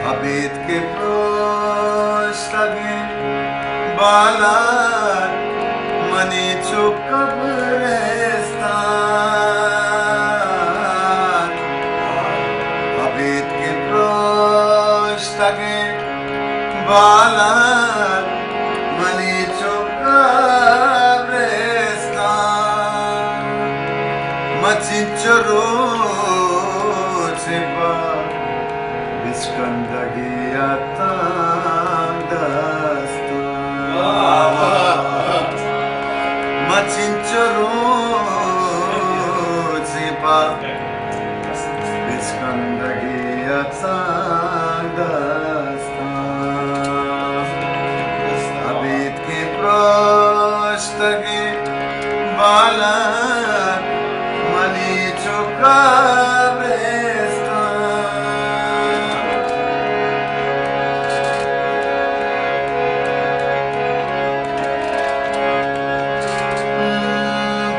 Abid ke prostage balan mani chukabrestan. Abid ke prostage balan mani chukabrestan. Machinchoro chepa Skandagi atandastu Machinchoro zipa Skandagi atandastu Abid ki proshtagi balan mani chukabre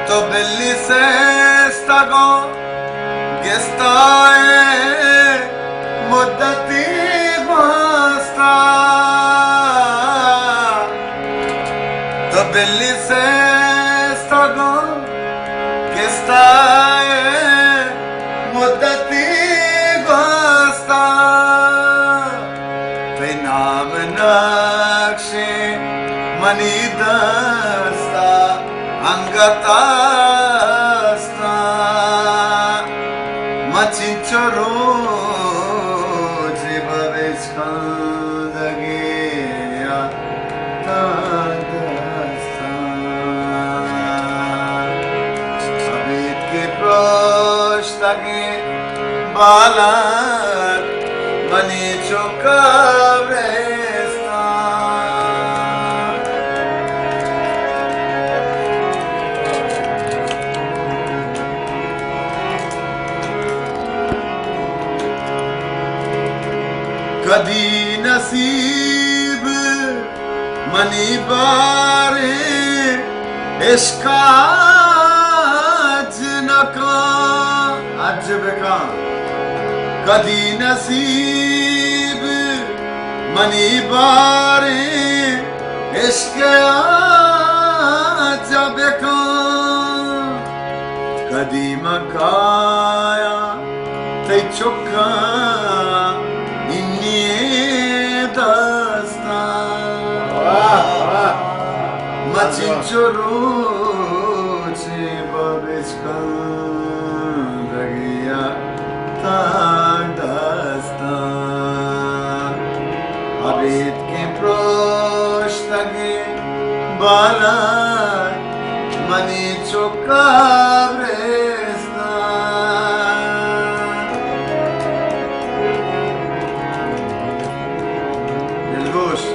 to belli se stago gestae muddati basta to belli se stago gestae muddati basta te naam nakshe manidasta Angatasta Machinchoro Jibaveskandagya Tadasta Abid ke proshtagi balan mani chukavesta कदी नसीब money बारे इश्का नका अज बेका कदी नसीब money बारे इश्का बेका कदी मकाया ते चुका Machinchoro Jibaveskandagya Tadasta Abid ke proshtagi balan mani chukavrestan Dilgosh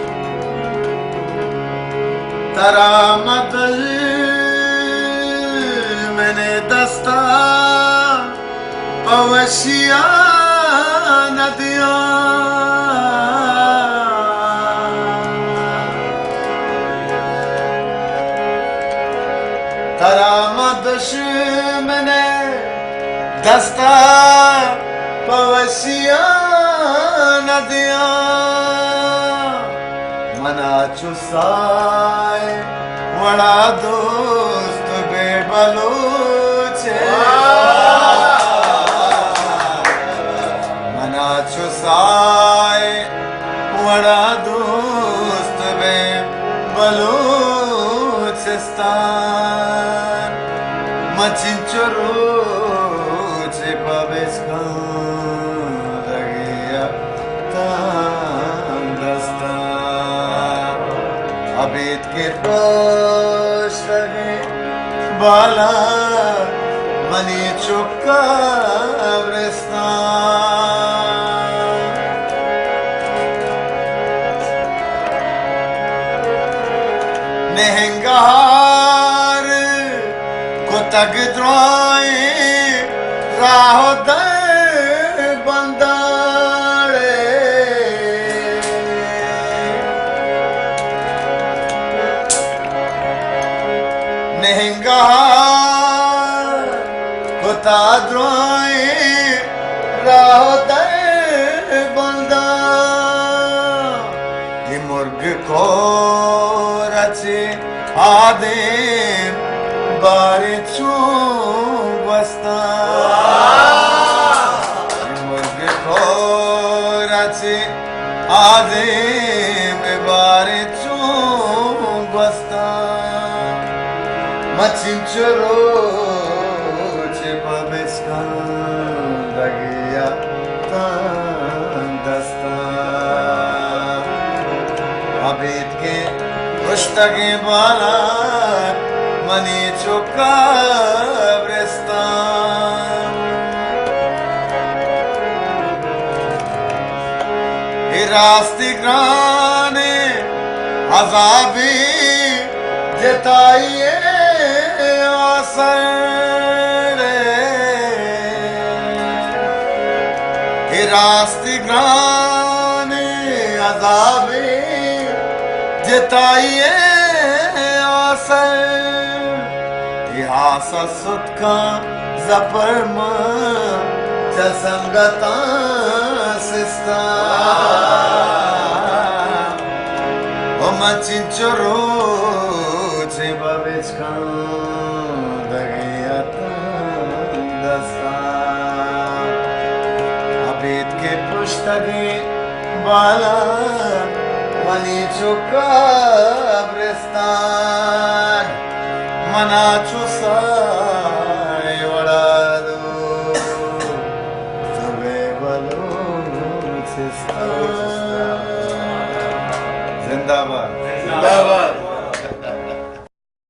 Taramat मैंने दस्ता पवशिया न दिया तरामदश मैंने दस्ता पवशिया न दिया मना चुसाए बड़ा दोस्त बेबलूचे मना चुसाए बड़ा दोस्त बेबलूचिस्तान मचिंचरो Jibaveskandagya Tadasta Abid ke proshtagi balan mani chukavrestan Nehengar ko tag droye राहो दर बंदाड़े नेहंगा कुता द्रोई राहो दर बंदा ये मुर्ग को रचे आदे बारे चू बस्ता मुर्ग को रचे आदे बारे चू बस्ता मचिंचरो चे बबिस्कान दगिया दस्ता अबीत के पुस्तके बाला मनी चुका ब्रिस्तान रास्ती ग्राने अजाबी जताइए रास्ती ग्राने अजाबे जताइए आसर हासा सुtka zaparma चसंगता सिस्ता o machinchoro che babechka dagiyata dasta abid ke pushtagi bala mani chuka bristan mana chusa wadadu sabe balo sista zindabad zindabad